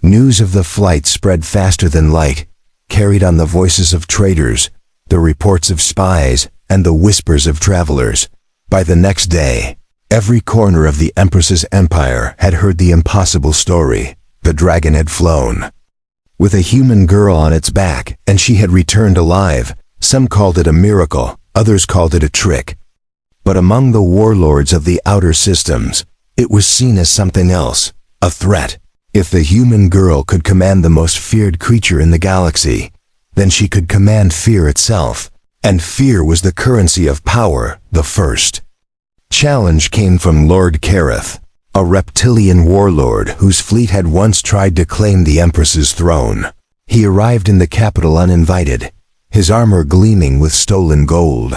News of the flight spread faster than light, carried on the voices of traders, the reports of spies, and the whispers of travelers. By the next day, every corner of the Empress's empire had heard the impossible story. The dragon had flown with a human girl on its back, and she had returned alive. Some called it a miracle, others called it a trick. But among the warlords of the outer systems, it was seen as something else, a threat. If the human girl could command the most feared creature in the galaxy, then she could command fear itself, and fear was the currency of power. The first challenge came from Lord Kareth, a reptilian warlord whose fleet had once tried to claim the Empress's throne. He arrived in the capital uninvited, his armor gleaming with stolen gold,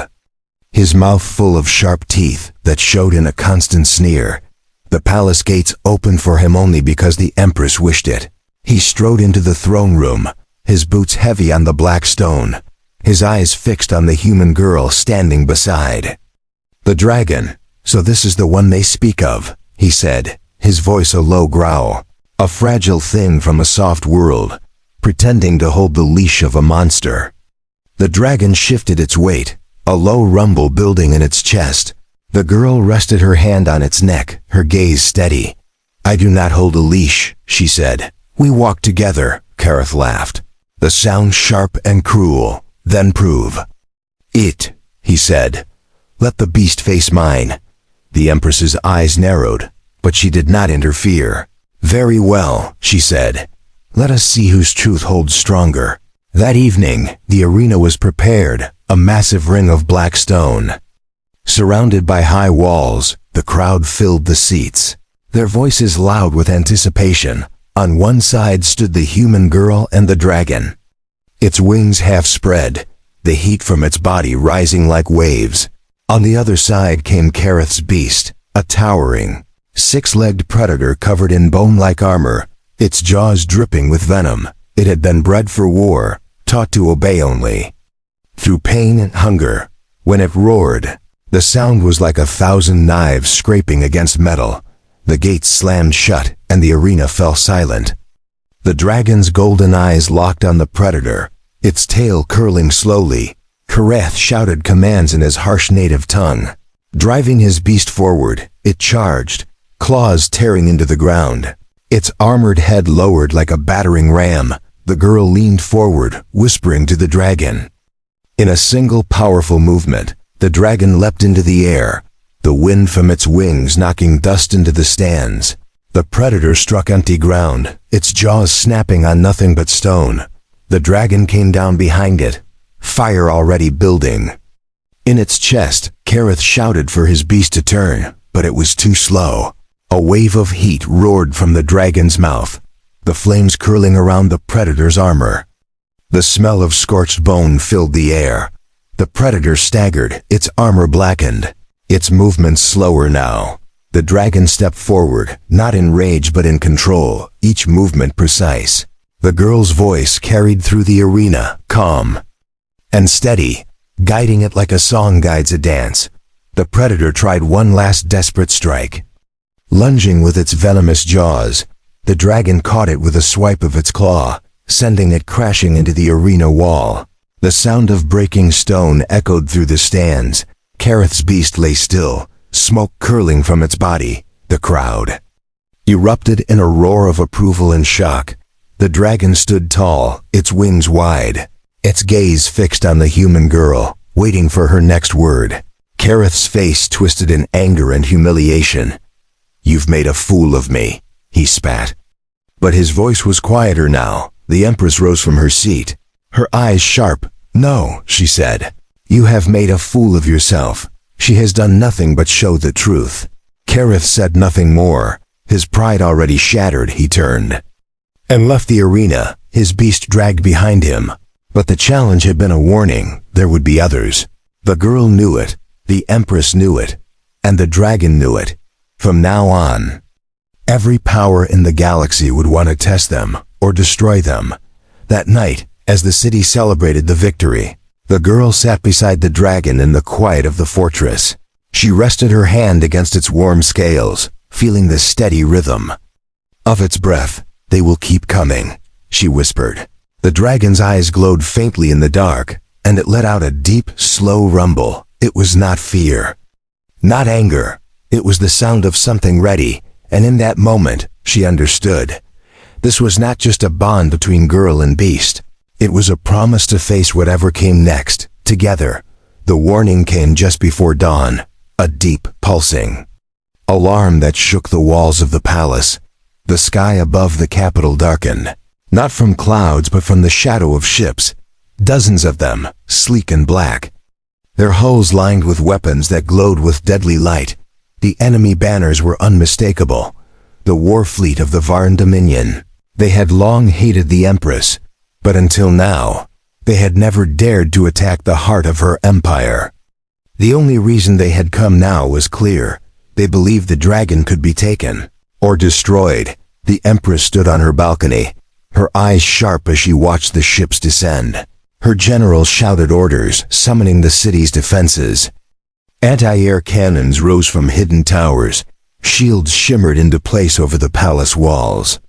his mouth full of sharp teeth that showed in a constant sneer. The palace gates opened for him only because the Empress wished it. He strode into the throne room, his boots heavy on the black stone, his eyes fixed on the human girl standing beside. "The dragon, so this is the one they speak of," he said, his voice a low growl. "A fragile thing from a soft world, pretending to hold the leash of a monster." The dragon shifted its weight, a low rumble building in its chest. The girl rested her hand on its neck, her gaze steady. "I do not hold a leash," she said. "We walk together," Kareth laughed, the sound sharp and cruel. "Then prove it," he said. "Let the beast face mine." The Empress's eyes narrowed, but she did not interfere. "Very well," she said. "Let us see whose truth holds stronger." That evening, the arena was prepared, a massive ring of black stone. Surrounded by high walls, the crowd filled the seats, their voices loud with anticipation. On one side stood the human girl and the dragon, its wings half spread, the heat from its body rising like waves. On the other side came Kareth's beast, a towering, six-legged predator covered in bone-like armor, its jaws dripping with venom. It had been bred for war, taught to obey only through pain and hunger. When it roared, the sound was like 1,000 knives scraping against metal. The gates slammed shut, and the arena fell silent. The dragon's golden eyes locked on the predator, its tail curling slowly. Kareth shouted commands in his harsh native tongue. Driving his beast forward, it charged, claws tearing into the ground. Its armored head lowered like a battering ram. The girl leaned forward, whispering to the dragon. In a single powerful movement, the dragon leapt into the air, the wind from its wings knocking dust into the stands. The predator struck empty ground, its jaws snapping on nothing but stone. The dragon came down behind it, fire already building. In its chest, Kareth shouted for his beast to turn, but it was too slow. A wave of heat roared from the dragon's mouth, the flames curling around the predator's armor. The smell of scorched bone filled the air. The predator staggered, its armor blackened, its movements slower now. The dragon stepped forward, not in rage but in control, each movement precise. The girl's voice carried through the arena, calm and steady, guiding it like a song guides a dance. The predator tried one last desperate strike. Lunging with its venomous jaws, the dragon caught it with a swipe of its claw, sending it crashing into the arena wall. The sound of breaking stone echoed through the stands. Kareth's beast lay still, smoke curling from its body. The crowd erupted in a roar of approval and shock. The dragon stood tall, its wings wide, its gaze fixed on the human girl, waiting for her next word. Kareth's face twisted in anger and humiliation. "You've made a fool of me," he spat. But his voice was quieter now. The Empress rose from her seat, her eyes sharp. "No," she said. "You have made a fool of yourself. She has done nothing but show the truth." Kareth said nothing more. His pride already shattered, he turned and left the arena, his beast dragged behind him. But the challenge had been a warning. There would be others. The girl knew it, the Empress knew it, and the dragon knew it. From now on, every power in the galaxy would want to test them or destroy them. That night, as the city celebrated the victory, the girl sat beside the dragon in the quiet of the fortress. She rested her hand against its warm scales, feeling the steady rhythm of its breath. "They will keep coming," she whispered. The dragon's eyes glowed faintly in the dark, and it let out a deep, slow rumble. It was not fear, not anger. It was the sound of something ready, and in that moment, she understood. This was not just a bond between girl and beast. It was a promise to face whatever came next, together. The warning came just before dawn, a deep, pulsing alarm that shook the walls of the palace. The sky above the capital darkened, not from clouds but from the shadow of ships, dozens of them, sleek and black, their hulls lined with weapons that glowed with deadly light. The enemy banners were unmistakable, the war fleet of the Varn Dominion. They had long hated the Empress, but until now, they had never dared to attack the heart of her empire. The only reason they had come now was clear. They believed the dragon could be taken, or destroyed. The Empress stood on her balcony, her eyes sharp as she watched the ships descend. Her generals shouted orders, summoning the city's defenses. Anti-air cannons rose from hidden towers. Shields shimmered into place over the palace walls.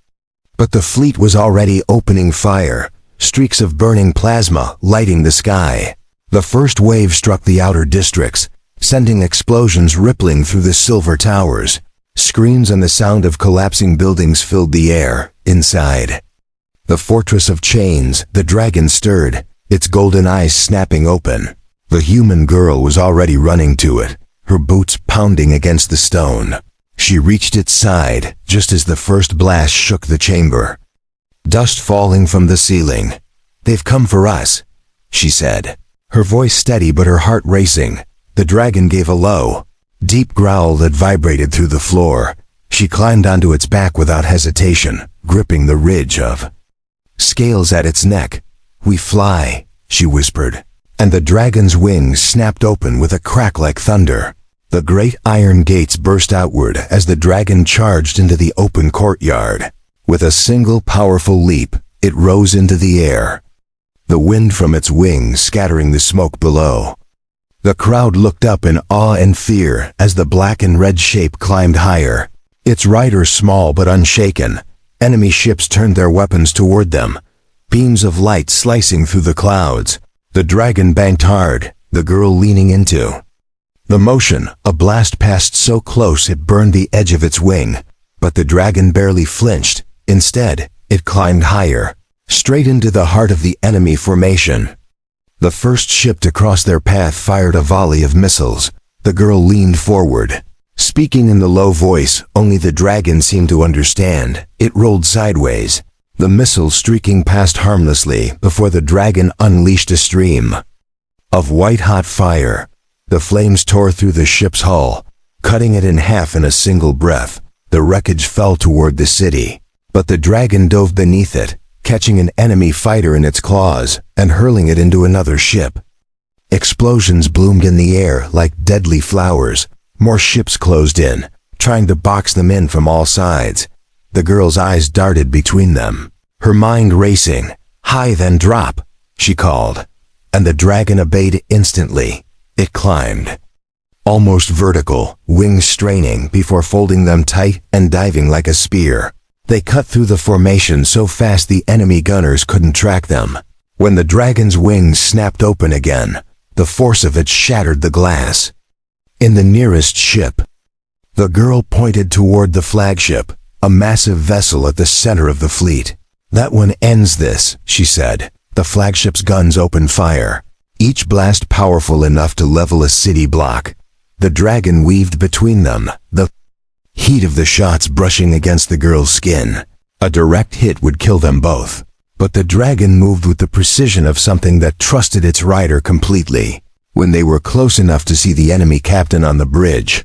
But the fleet was already opening fire, streaks of burning plasma lighting the sky. The first wave struck the outer districts, sending explosions rippling through the silver towers. Screams and the sound of collapsing buildings filled the air. Inside the fortress of chains, the dragon stirred, its golden eyes snapping open. The human girl was already running to it, her boots pounding against the stone. She reached its side, just as the first blast shook the chamber. Dust falling from the ceiling. "They've come for us," she said, her voice steady but her heart racing. The dragon gave a low, deep growl that vibrated through the floor. She climbed onto its back without hesitation, gripping the ridge of scales at its neck. "We fly," she whispered, and the dragon's wings snapped open with a crack like thunder. The great iron gates burst outward as the dragon charged into the open courtyard. With a single powerful leap, it rose into the air, the wind from its wings scattering the smoke below. The crowd looked up in awe and fear as the black and red shape climbed higher, its rider small but unshaken. Enemy ships turned their weapons toward them, beams of light slicing through the clouds. The dragon banked hard, the girl leaning into the motion. A blast passed so close it burned the edge of its wing, but the dragon barely flinched. Instead, it climbed higher, straight into the heart of the enemy formation. The first ship to cross their path fired a volley of missiles. The girl leaned forward, speaking in the low voice only the dragon seemed to understand. It rolled sideways, the missiles streaking past harmlessly before the dragon unleashed a stream of white-hot fire. The flames tore through the ship's hull, cutting it in half in a single breath. The wreckage fell toward the city, but the dragon dove beneath it, catching an enemy fighter in its claws and hurling it into another ship. Explosions bloomed in the air like deadly flowers. More ships closed in, trying to box them in from all sides. The girl's eyes darted between them, her mind racing. "High, then drop," she called, and the dragon obeyed instantly. It climbed, almost vertical, wings straining before folding them tight and diving like a spear. They cut through the formation so fast the enemy gunners couldn't track them. When the dragon's wings snapped open again, the force of it shattered the glass. In the nearest ship, the girl pointed toward the flagship, a massive vessel at the center of the fleet. "That one ends this," she said. The flagship's guns opened fire, each blast powerful enough to level a city block. The dragon weaved between them, the heat of the shots brushing against the girl's skin. A direct hit would kill them both. But the dragon moved with the precision of something that trusted its rider completely. When they were close enough to see the enemy captain on the bridge,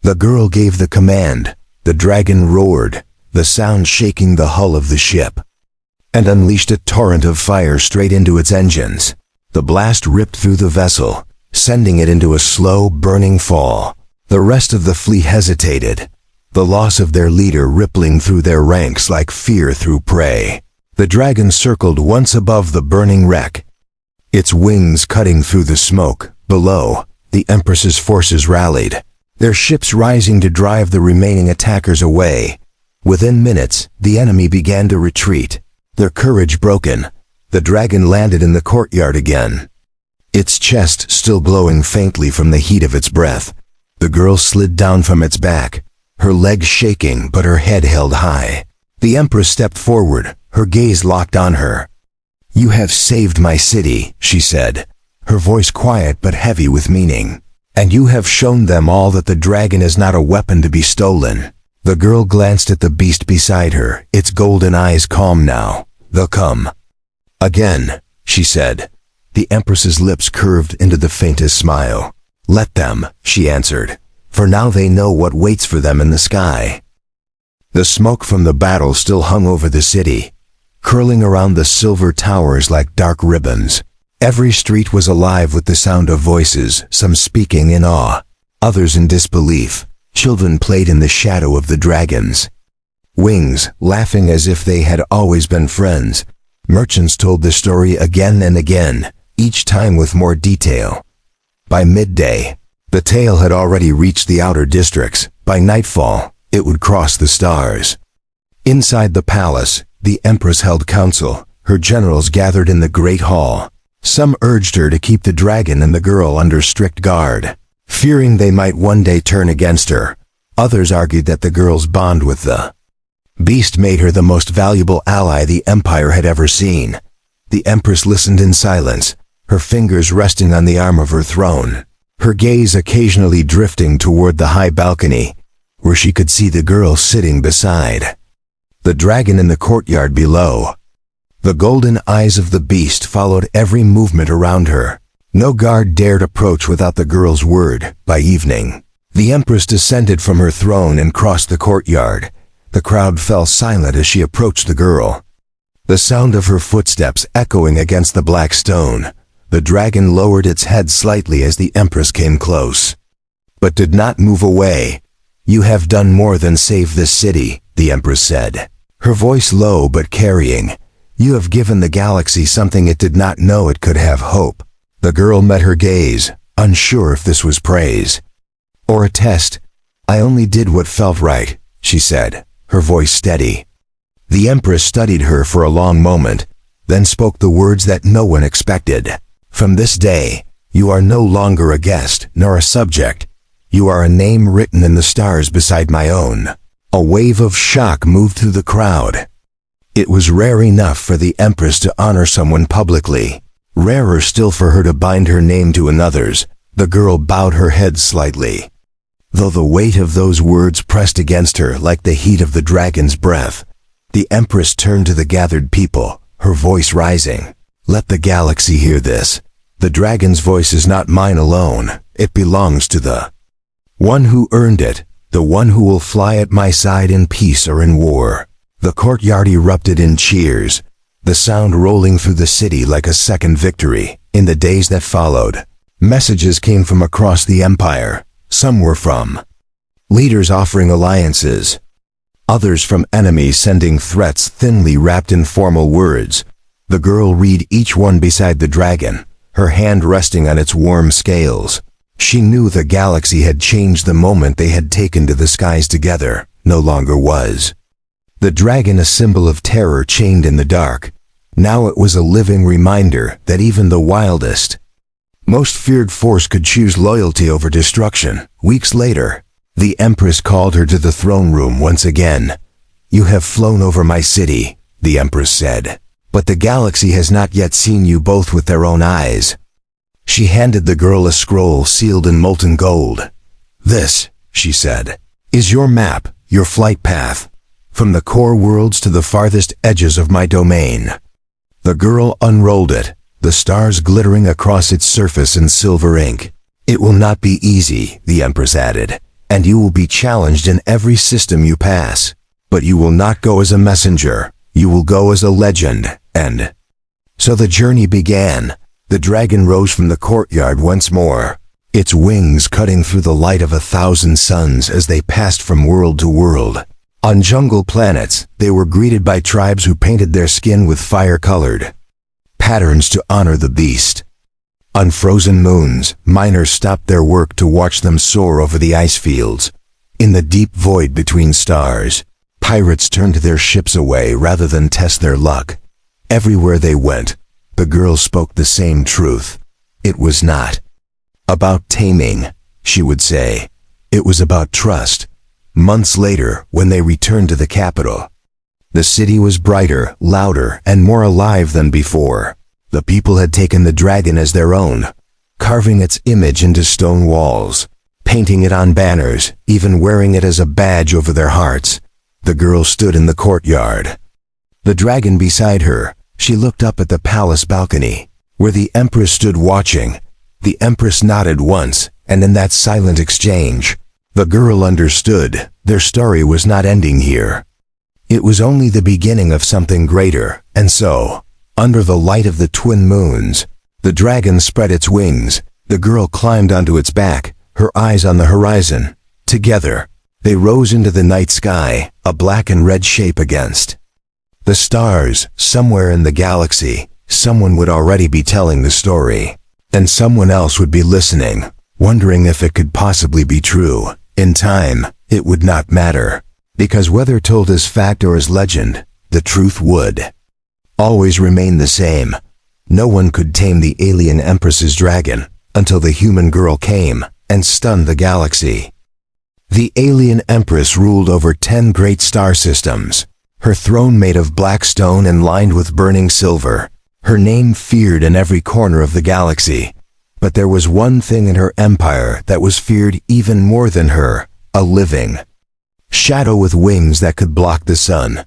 the girl gave the command. The dragon roared, the sound shaking the hull of the ship, and unleashed a torrent of fire straight into its engines. The blast ripped through the vessel, sending it into a slow, burning fall. The rest of the fleet hesitated, the loss of their leader rippling through their ranks like fear through prey. The dragon circled once above the burning wreck, its wings cutting through the smoke. Below, the Empress's forces rallied, their ships rising to drive the remaining attackers away. Within minutes, the enemy began to retreat. Their courage broken, the dragon landed in the courtyard again. Its chest still glowing faintly from the heat of its breath. The girl slid down from its back, her legs shaking but her head held high. The Empress stepped forward, her gaze locked on her. "You have saved my city," she said, her voice quiet but heavy with meaning. "And you have shown them all that the dragon is not a weapon to be stolen." The girl glanced at the beast beside her, its golden eyes calm now. "They'll come again," she said. The Empress's lips curved into the faintest smile. "Let them," she answered, "for now they know what waits for them in the sky." The smoke from the battle still hung over the city, curling around the silver towers like dark ribbons. Every street was alive with the sound of voices, some speaking in awe, others in disbelief. Children played in the shadow of the dragon's wings, laughing as if they had always been friends. Merchants told the story again and again, each time with more detail. By midday, the tale had already reached the outer districts. By nightfall, it would cross the stars. Inside the palace, the Empress held council. Her generals gathered in the great hall. Some urged her to keep the dragon and the girl under strict guard, fearing they might one day turn against her. Others argued that the girl's bond with the beast made her the most valuable ally the Empire had ever seen. The Empress listened in silence, her fingers resting on the arm of her throne, her gaze occasionally drifting toward the high balcony, where she could see the girl sitting beside the dragon in the courtyard below. The golden eyes of the beast followed every movement around her. No guard dared approach without the girl's word. By evening, the Empress descended from her throne and crossed the courtyard. The crowd fell silent as she approached the girl, the sound of her footsteps echoing against the black stone. The dragon lowered its head slightly as the Empress came close, but did not move away. "You have done more than save this city," the Empress said, her voice low but carrying. "You have given the galaxy something it did not know it could have: hope." The girl met her gaze, unsure if this was praise or a test. "I only did what felt right," she said, her voice steady. The Empress studied her for a long moment, then spoke the words that no one expected. "From this day, you are no longer a guest, nor a subject. You are a name written in the stars beside my own." A wave of shock moved through the crowd. It was rare enough for the Empress to honor someone publicly, rarer still for her to bind her name to another's. The girl bowed her head slightly, though the weight of those words pressed against her like the heat of the dragon's breath. The Empress turned to the gathered people, her voice rising. "Let the galaxy hear this. The dragon's voice is not mine alone. It belongs to the one who earned it, the one who will fly at my side in peace or in war." The courtyard erupted in cheers, the sound rolling through the city like a second victory. In the days that followed, messages came from across the Empire. Some were from leaders offering alliances, others from enemies sending threats thinly wrapped in formal words. The girl read each one beside the dragon, her hand resting on its warm scales. She knew the galaxy had changed the moment they had taken to the skies together. No longer was the dragon a symbol of terror chained in the dark. Now it was a living reminder that even the wildest, most feared force could choose loyalty over destruction. Weeks later, the Empress called her to the throne room once again. "You have flown over my city," the Empress said, "but the galaxy has not yet seen you both with their own eyes." She handed the girl a scroll sealed in molten gold. "This," she said, "is your map, your flight path, from the core worlds to the farthest edges of my domain." The girl unrolled it, the stars glittering across its surface in silver ink. "It will not be easy," the Empress added, "and you will be challenged in every system you pass. But you will not go as a messenger, you will go as a legend." And so the journey began. The dragon rose from the courtyard once more, its wings cutting through the light of 1,000 suns as they passed from world to world. On jungle planets, they were greeted by tribes who painted their skin with fire-colored patterns to honor the beast. On frozen moons, miners stopped their work to watch them soar over the ice fields. In the deep void between stars, Pirates turned their ships away rather than test their luck. Everywhere they went, the girl spoke the same truth. It was not about taming, she would say. It was about trust. Months later, when they returned to the capital, the city was brighter, louder, and more alive than before. The people had taken the dragon as their own, carving its image into stone walls, painting it on banners, even wearing it as a badge over their hearts. The girl stood in the courtyard. The dragon beside her, she looked up at the palace balcony, where the Empress stood watching. The Empress nodded once, and in that silent exchange, the girl understood their story was not ending here. It was only the beginning of something greater, and so, under the light of the twin moons, the dragon spread its wings. The girl climbed onto its back, her eyes on the horizon. Together, they rose into the night sky, a black and red shape against the stars. Somewhere in the galaxy, someone would already be telling the story, and someone else would be listening, wondering if it could possibly be true. In time, it would not matter, because whether told as fact or as legend, the truth would always remain the same. No one could tame the Alien Empress's dragon until the human girl came and stunned the galaxy. The Alien Empress ruled over 10 great star systems, her throne made of black stone and lined with burning silver. Her name feared in every corner of the galaxy. But there was one thing in her empire that was feared even more than her, a living shadow with wings that could block the sun.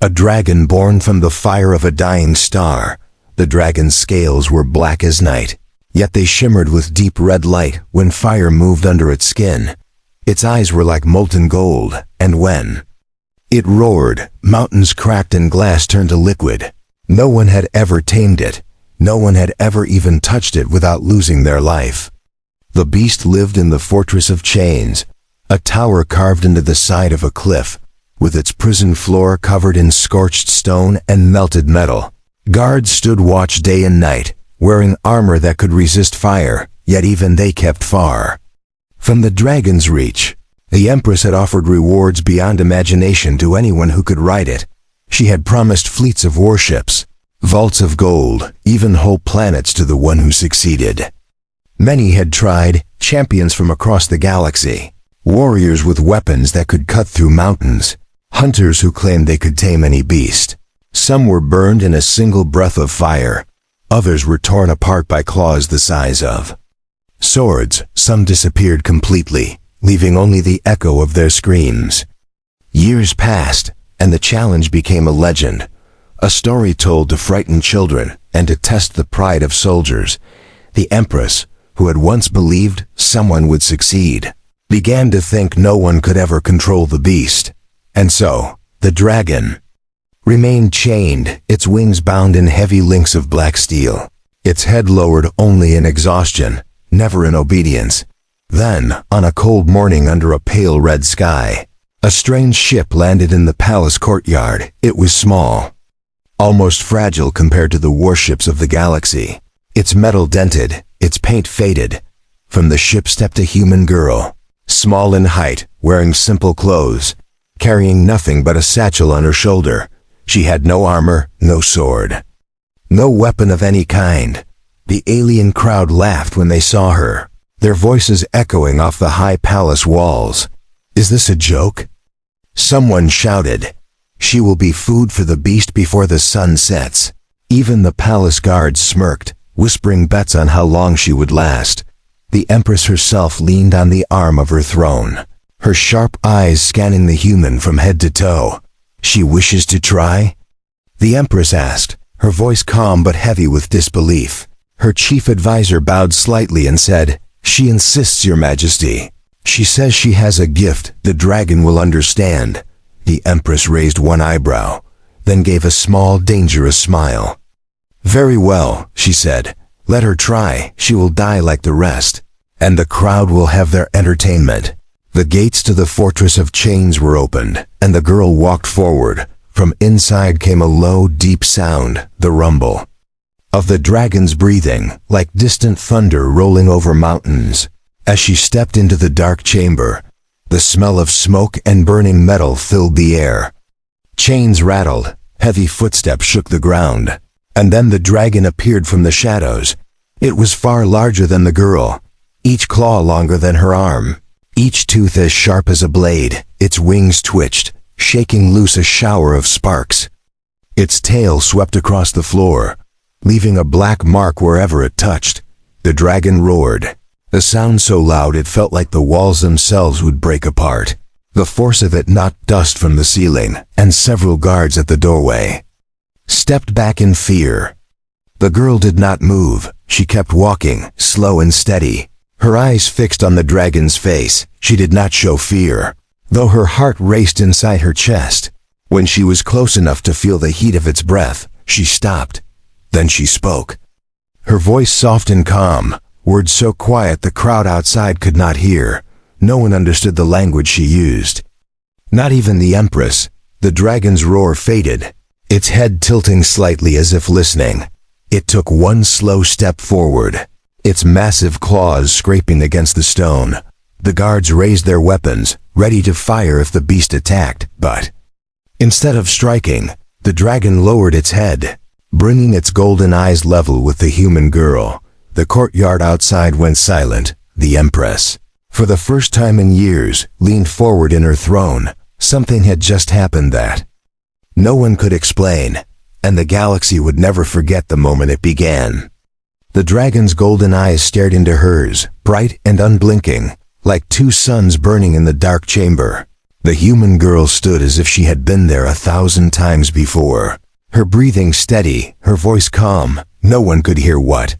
A dragon born from the fire of a dying star. The dragon's scales were black as night, yet they shimmered with deep red light when fire moved under its skin. Its eyes were like molten gold, and when it roared, mountains cracked and glass turned to liquid. No one had ever tamed it. No one had ever even touched it without losing their life. The beast lived in the fortress of chains, a tower carved into the side of a cliff, with its prison floor covered in scorched stone and melted metal. Guards stood watch day and night, wearing armor that could resist fire, yet even they kept far from the dragon's reach. The Empress had offered rewards beyond imagination to anyone who could ride it. She had promised fleets of warships, vaults of gold, even whole planets to the one who succeeded. Many had tried, champions from across the galaxy, warriors with weapons that could cut through mountains, hunters who claimed they could tame any beast. Some were burned in a single breath of fire. Others were torn apart by claws the size of swords. Some disappeared completely, leaving only the echo of their screams. Years passed, and the challenge became a legend, a story told to frighten children and to test the pride of soldiers. The Empress, who had once believed someone would succeed, began to think no one could ever control the beast. And so, the dragon remained chained, its wings bound in heavy links of black steel, its head lowered only in exhaustion, never in obedience. Then, on a cold morning under a pale red sky, a strange ship landed in the palace courtyard. It was small, almost fragile compared to the warships of the galaxy. Its metal dented, its paint faded. From the ship stepped a human girl, small in height, wearing simple clothes, carrying nothing but a satchel on her shoulder. She had no armor, no sword, no weapon of any kind. The alien crowd laughed when they saw her, their voices echoing off the high palace walls. "Is this a joke?" Someone shouted. "She will be food for the beast before the sun sets." Even the palace guards smirked, whispering bets on how long she would last. The Empress herself leaned on the arm of her throne, her sharp eyes scanning the human from head to toe. "She wishes to try?" the Empress asked, her voice calm but heavy with disbelief. Her chief advisor bowed slightly and said, "She insists, Your Majesty. She says she has a gift the dragon will understand." The Empress raised one eyebrow, then gave a small, dangerous smile. "Very well," she said. "Let her try. She will die like the rest, and the crowd will have their entertainment." The gates to the fortress of chains were opened, and the girl walked forward. From inside came a low, deep sound, the rumble of the dragon's breathing, like distant thunder rolling over mountains. As she stepped into the dark chamber, the smell of smoke and burning metal filled the air. Chains rattled, heavy footsteps shook the ground, and then the dragon appeared from the shadows. It was far larger than the girl, each claw longer than her arm, each tooth as sharp as a blade. Its wings twitched, shaking loose a shower of sparks. Its tail swept across the floor, leaving a black mark wherever it touched. The dragon roared, a sound so loud it felt like the walls themselves would break apart. The force of it knocked dust from the ceiling, and several guards at the doorway stepped back in fear. The girl did not move. She kept walking, slow and steady, her eyes fixed on the dragon's face. She did not show fear, though her heart raced inside her chest. When she was close enough to feel the heat of its breath, she stopped. Then she spoke. Her voice soft and calm, words so quiet the crowd outside could not hear. No one understood the language she used. Not even the Empress. The dragon's roar faded, its head tilting slightly as if listening. It took one slow step forward, its massive claws scraping against the stone. The guards raised their weapons, ready to fire if the beast attacked, but instead of striking, the dragon lowered its head, bringing its golden eyes level with the human girl. The courtyard outside went silent. The Empress, for the first time in years, leaned forward in her throne. Something had just happened that no one could explain, and the galaxy would never forget the moment it began. The dragon's golden eyes stared into hers, bright and unblinking, like two suns burning in the dark chamber. The human girl stood as if she had been there 1,000 times before, her breathing steady, her voice calm. No one could hear what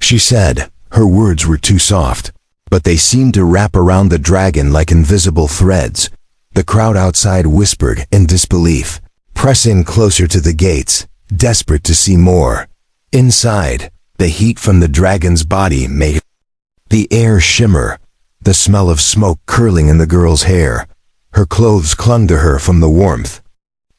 she said. Her words were too soft, but they seemed to wrap around the dragon like invisible threads. The crowd outside whispered in disbelief, pressing closer to the gates, desperate to see more. Inside, the heat from the dragon's body made the air shimmer, the smell of smoke curling in the girl's hair. Her clothes clung to her from the warmth.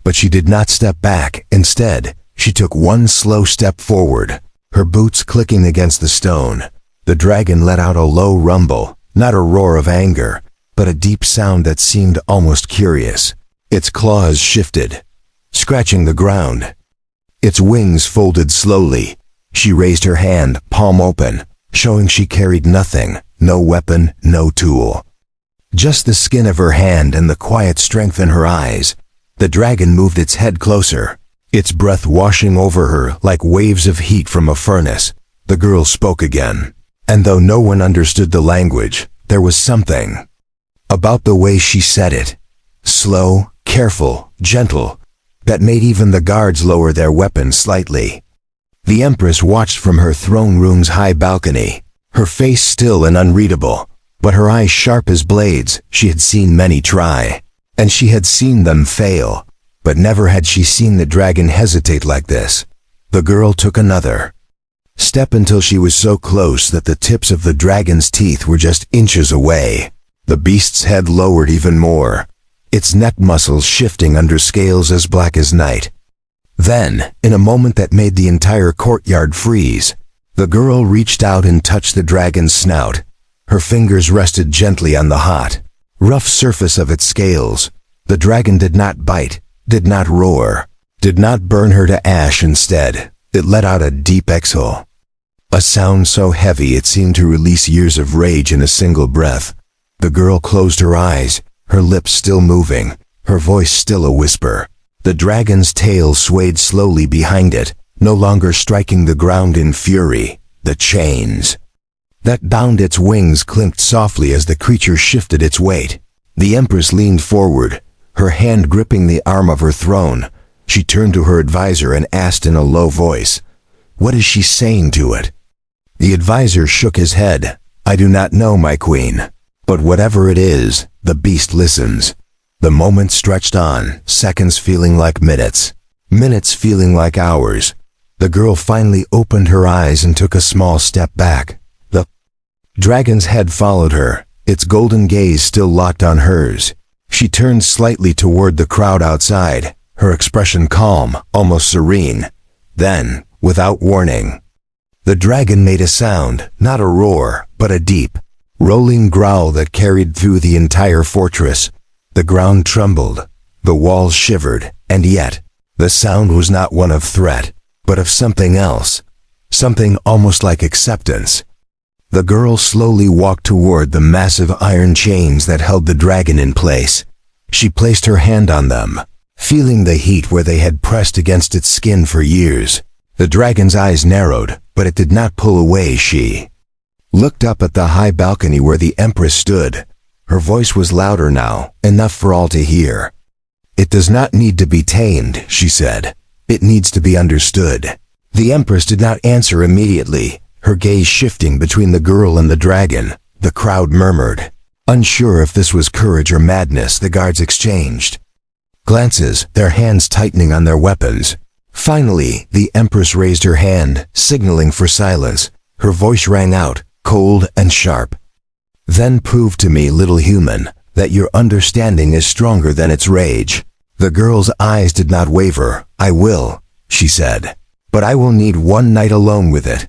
But she did not step back. Instead, she took one slow step forward, her boots clicking against the stone. The dragon let out a low rumble, not a roar of anger, but a deep sound that seemed almost curious. Its claws shifted, scratching the ground. Its wings folded slowly. She raised her hand, palm open, showing she carried nothing, no weapon, no tool. Just the skin of her hand and the quiet strength in her eyes. The dragon moved its head closer, its breath washing over her like waves of heat from a furnace. The girl spoke again, and though no one understood the language, there was something about the way she said it, slow, careful, gentle, that made even the guards lower their weapons slightly. The Empress watched from her throne room's high balcony, her face still and unreadable, but her eyes sharp as blades. She had seen many try, and she had seen them fail, but never had she seen the dragon hesitate like this. The girl took another step until she was so close that the tips of the dragon's teeth were just inches away. The beast's head lowered even more, its neck muscles shifting under scales as black as night. Then, in a moment that made the entire courtyard freeze, the girl reached out and touched the dragon's snout. Her fingers rested gently on the hot, rough surface of its scales. The dragon did not bite, did not roar, did not burn her to ash. Instead, it let out a deep exhale, a sound so heavy it seemed to release years of rage in a single breath. The girl closed her eyes, her lips still moving, her voice still a whisper. The dragon's tail swayed slowly behind it, no longer striking the ground in fury. The chains that bound its wings clinked softly as the creature shifted its weight. The Empress leaned forward, her hand gripping the arm of her throne. She turned to her advisor and asked in a low voice, "What is she saying to it?" The advisor shook his head. "I do not know, my queen. But whatever it is, the beast listens." The moment stretched on, seconds feeling like minutes, minutes feeling like hours. The girl finally opened her eyes and took a small step back. The dragon's head followed her, its golden gaze still locked on hers. She turned slightly toward the crowd outside, her expression calm, almost serene. Then, without warning, the dragon made a sound, not a roar, but a deep, rolling growl that carried through the entire fortress. The ground trembled, the walls shivered, And yet, the sound was not one of threat, but of something else. Something almost like acceptance. The girl slowly walked toward the massive iron chains that held the dragon in place. She placed her hand on them, feeling the heat where they had pressed against its skin for years. The dragon's eyes narrowed, but it did not pull away. She looked up at the high balcony where the Empress stood. Her voice was louder now, enough for all to hear. "It does not need to be tamed," she said. "It needs to be understood." The Empress did not answer immediately, her gaze shifting between the girl and the dragon. The crowd murmured. Unsure if this was courage or madness, the guards exchanged glances, their hands tightening on their weapons. Finally, the Empress raised her hand, signaling for silence. Her voice rang out, cold and sharp. "Then prove to me, little human, that your understanding is stronger than its rage." The girl's eyes did not waver. "I will," she said. "But I will need one night alone with it."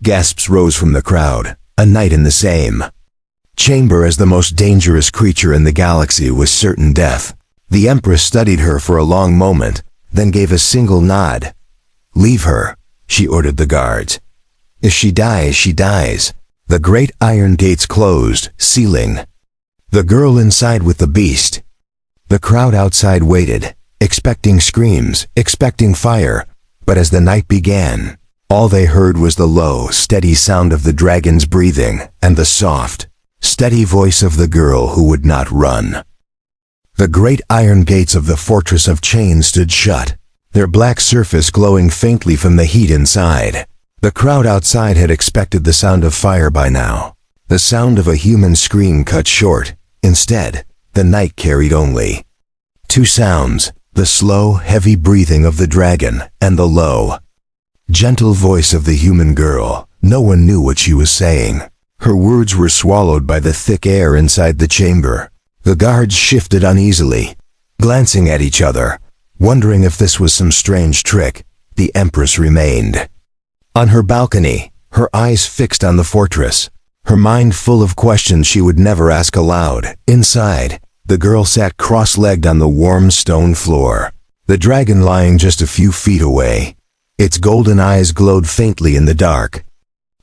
Gasps rose from the crowd. A night in the same chamber as the most dangerous creature in the galaxy was certain death. The Empress studied her for a long moment, then gave a single nod. "Leave her," she ordered the guards. "If she dies, she dies." The great iron gates closed, sealing the girl inside with the beast. The crowd outside waited, expecting screams, expecting fire. But as the night began, all they heard was the low, steady sound of the dragon's breathing and the soft, steady voice of the girl who would not run. The great iron gates of the Fortress of Chains stood shut, their black surface glowing faintly from the heat inside. The crowd outside had expected the sound of fire by now. The sound of a human scream cut short. Instead, the night carried only two sounds: the slow, heavy breathing of the dragon and the low, gentle voice of the human girl. No one knew what she was saying. Her words were swallowed by the thick air inside the chamber. The guards shifted uneasily, glancing at each other, wondering if this was some strange trick. The Empress remained on her balcony, her eyes fixed on the fortress, her mind full of questions she would never ask aloud. Inside, the girl sat cross-legged on the warm stone floor, the dragon lying just a few feet away. Its golden eyes glowed faintly in the dark,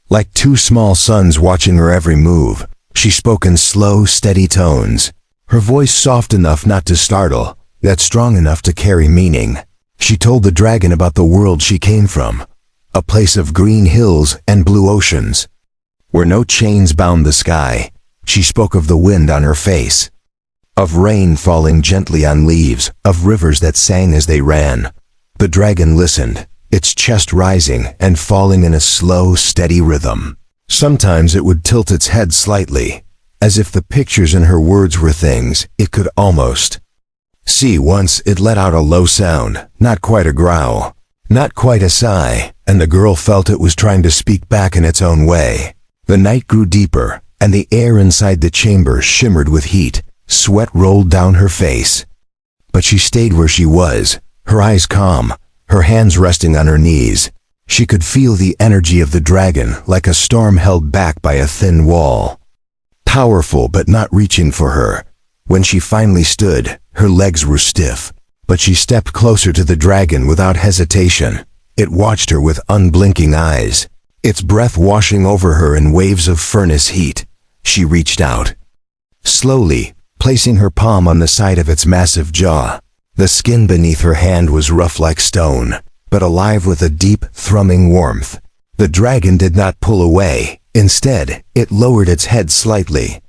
like two small suns watching her every move. She spoke in slow, steady tones, her voice soft enough not to startle, yet strong enough to carry meaning. She told the dragon about the world she came from, a place of green hills and blue oceans, where no chains bound the sky. She spoke of the wind on her face, of rain falling gently on leaves, of rivers that sang as they ran. The dragon listened, its chest rising and falling in a slow, steady rhythm. Sometimes it would tilt its head slightly, as if the pictures in her words were things it could almost see. Once it let out a low sound, not quite a growl, not quite a sigh, and the girl felt it was trying to speak back in its own way. The night grew deeper, and the air inside the chamber shimmered with heat. Sweat rolled down her face. But she stayed where she was, her eyes calm, her hands resting on her knees. She could feel the energy of the dragon like a storm held back by a thin wall. Powerful but not reaching for her. When she finally stood, her legs were stiff, but she stepped closer to the dragon without hesitation. It watched her with unblinking eyes, its breath washing over her in waves of furnace heat. She reached out, slowly, placing her palm on the side of its massive jaw. The skin beneath her hand was rough like stone, but alive with a deep, thrumming warmth. The dragon did not pull away. Instead, it lowered its head slightly,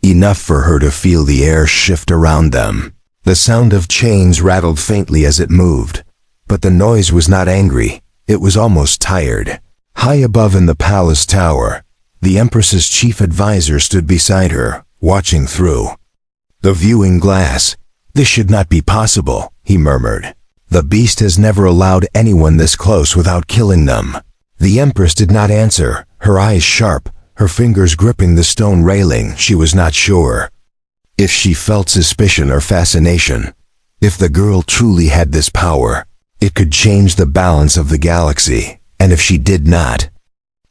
enough for her to feel the air shift around them. The sound of chains rattled faintly as it moved, but the noise was not angry. It was almost tired. High above in the palace tower, the Empress's chief advisor stood beside her, watching through the viewing glass. "This should not be possible," he murmured. "The beast has never allowed anyone this close without killing them." The Empress did not answer, her eyes sharp, her fingers gripping the stone railing. She was not sure if she felt suspicion or fascination. If the girl truly had this power, it could change the balance of the galaxy, and if she did not,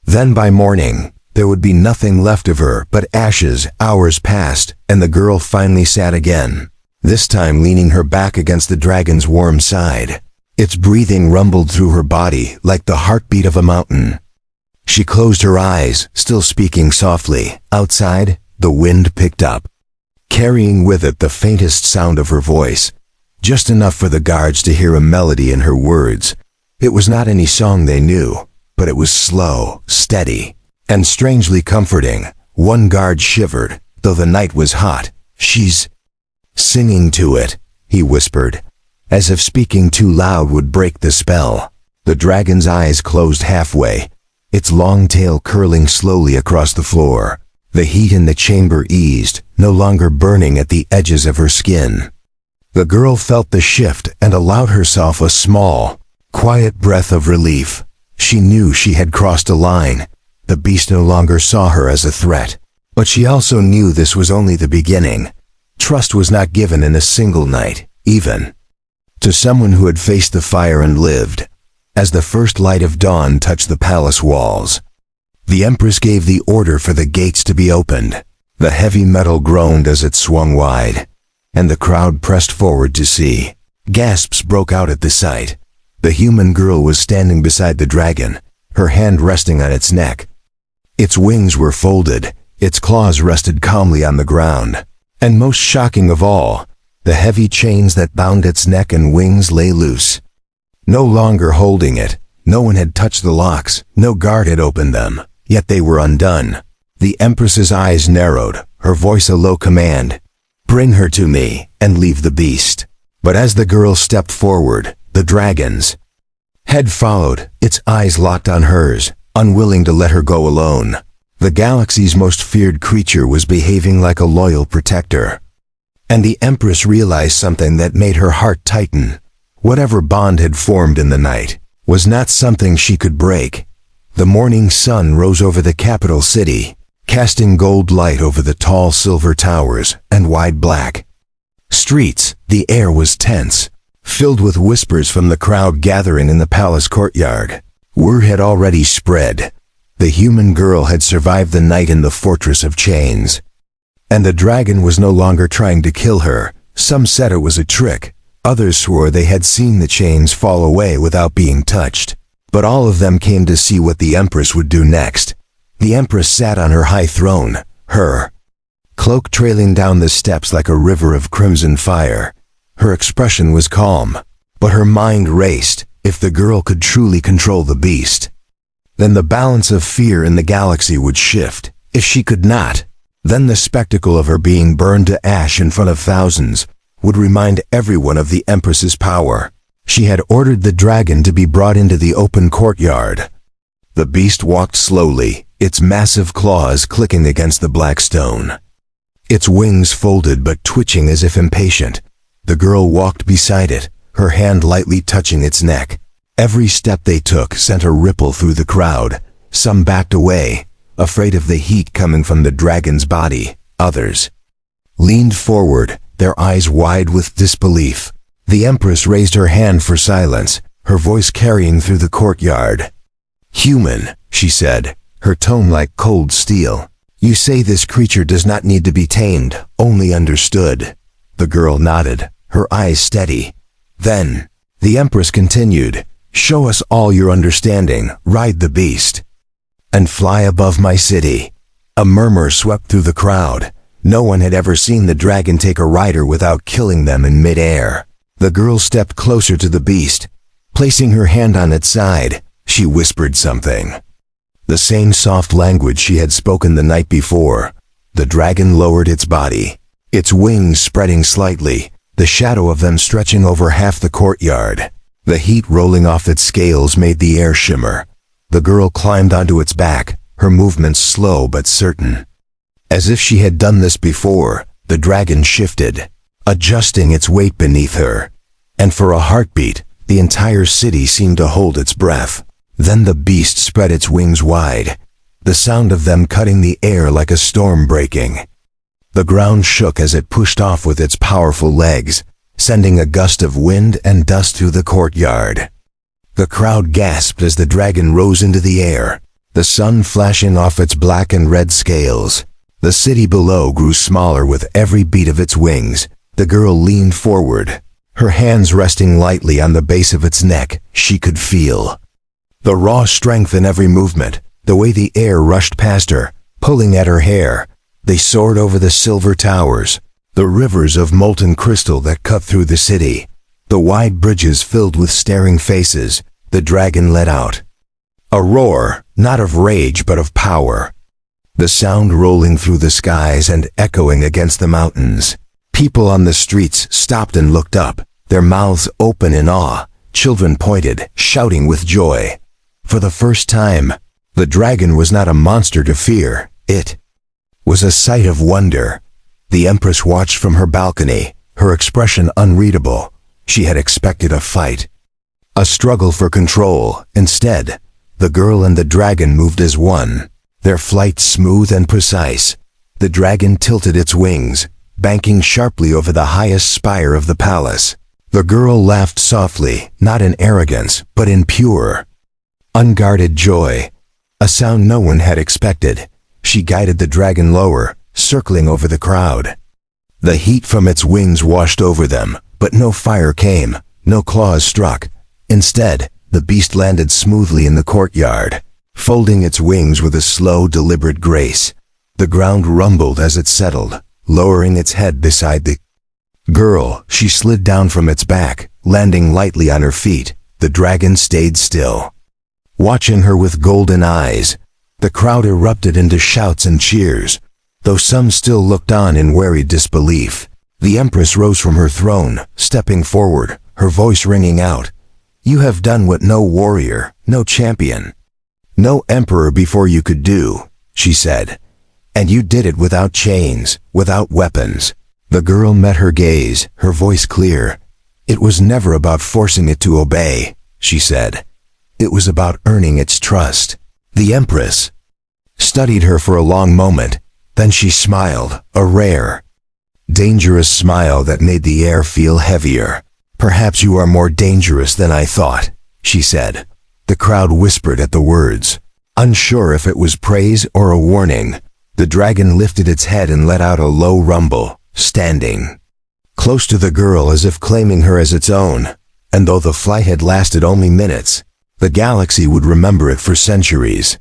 then by morning, there would be nothing left of her but ashes. Hours passed, and the girl finally sat again, this time leaning her back against the dragon's warm side. Its breathing rumbled through her body like the heartbeat of a mountain. She closed her eyes, still speaking softly. Outside, the wind picked up, carrying with it the faintest sound of her voice, just enough for the guards to hear a melody in her words. It was not any song they knew, but it was slow, steady, and strangely comforting. One guard shivered, though the night was hot. "She's singing to it," he whispered, as if speaking too loud would break the spell. The dragon's eyes closed halfway, its long tail curling slowly across the floor. The heat in the chamber eased, no longer burning at the edges of her skin. The girl felt the shift and allowed herself a small, quiet breath of relief. She knew she had crossed a line. The beast no longer saw her as a threat. But she also knew this was only the beginning. Trust was not given in a single night, even to someone who had faced the fire and lived. As the first light of dawn touched the palace walls, the Empress gave the order for the gates to be opened. The heavy metal groaned as it swung wide, and the crowd pressed forward to see. Gasps broke out at the sight. The human girl was standing beside the dragon, her hand resting on its neck. Its wings were folded, its claws rested calmly on the ground. And most shocking of all, the heavy chains that bound its neck and wings lay loose. No longer holding it, no one had touched the locks, no guard had opened them, yet they were undone. The Empress's eyes narrowed, her voice a low command. "Bring her to me, and leave the beast." But as the girl stepped forward, the dragon's head followed, its eyes locked on hers, unwilling to let her go alone. The galaxy's most feared creature was behaving like a loyal protector. And the Empress realized something that made her heart tighten. Whatever bond had formed in the night was not something she could break. The morning sun rose over the capital city, casting gold light over the tall silver towers and wide black streets. The air was tense, filled with whispers from the crowd gathering in the palace courtyard. Word had already spread. The human girl had survived the night in the fortress of chains. And the dragon was no longer trying to kill her. Some said it was a trick. Others swore they had seen the chains fall away without being touched. But all of them came to see what the Empress would do next. The Empress sat on her high throne, her cloak trailing down the steps like a river of crimson fire. Her expression was calm, but her mind raced. If the girl could truly control the beast, then the balance of fear in the galaxy would shift. If she could not, then the spectacle of her being burned to ash in front of thousands would remind everyone of the Empress's power. She had ordered the dragon to be brought into the open courtyard. The beast walked slowly, its massive claws clicking against the black stone. Its wings folded but twitching as if impatient. The girl walked beside it, her hand lightly touching its neck. Every step they took sent a ripple through the crowd. Some backed away, afraid of the heat coming from the dragon's body. Others leaned forward, their eyes wide with disbelief. The Empress raised her hand for silence, her voice carrying through the courtyard. "Human," she said, her tone like cold steel. "You say this creature does not need to be tamed, only understood." The girl nodded, her eyes steady. Then, the Empress continued, "Show us all your understanding, ride the beast, and fly above my city." A murmur swept through the crowd. No one had ever seen the dragon take a rider without killing them in mid-air. The girl stepped closer to the beast. Placing her hand on its side, she whispered something. The same soft language she had spoken the night before. The dragon lowered its body, its wings spreading slightly, the shadow of them stretching over half the courtyard. The heat rolling off its scales made the air shimmer. The girl climbed onto its back, her movements slow but certain. As if she had done this before, the dragon shifted, adjusting its weight beneath her. And for a heartbeat, the entire city seemed to hold its breath. Then the beast spread its wings wide, the sound of them cutting the air like a storm breaking. The ground shook as it pushed off with its powerful legs, sending a gust of wind and dust through the courtyard. The crowd gasped as the dragon rose into the air, the sun flashing off its black and red scales. The city below grew smaller with every beat of its wings, The girl leaned forward, her hands resting lightly on the base of its neck. She could feel the raw strength in every movement, the way the air rushed past her, pulling at her hair. They soared over the silver towers, the rivers of molten crystal that cut through the city, the wide bridges filled with staring faces. The dragon let out a roar, not of rage but of power, the sound rolling through the skies and echoing against the mountains. People on the streets stopped and looked up, their mouths open in awe. Children pointed, shouting with joy. For the first time, the dragon was not a monster to fear. It was a sight of wonder. The Empress watched from her balcony, her expression unreadable. She had expected a fight, a struggle for control. Instead, the girl and the dragon moved as one, their flight smooth and precise. The dragon tilted its wings, banking sharply over the highest spire of the palace. The girl laughed softly, not in arrogance, but in pure, unguarded joy, a sound no one had expected. She guided the dragon lower, circling over the crowd. The heat from its wings washed over them, but no fire came, no claws struck. Instead, the beast landed smoothly in the courtyard, folding its wings with a slow, deliberate grace. The ground rumbled as it settled, lowering its head beside the girl. She slid down from its back, landing lightly on her feet. The dragon stayed still, watching her with golden eyes. The crowd erupted into shouts and cheers, though some still looked on in wary disbelief. The Empress rose from her throne, stepping forward, her voice ringing out. "You have done what no warrior, no champion, no emperor before you could do," she said. "And you did it without chains, without weapons." The girl met her gaze, her voice clear. "It was never about forcing it to obey," she said. "It was about earning its trust." The Empress studied her for a long moment. Then she smiled, a rare, dangerous smile that made the air feel heavier. "Perhaps you are more dangerous than I thought," she said. The crowd whispered at the words, unsure if it was praise or a warning. The dragon lifted its head and let out a low rumble, standing close to the girl as if claiming her as its own. And though the flight had lasted only minutes, the galaxy would remember it for centuries.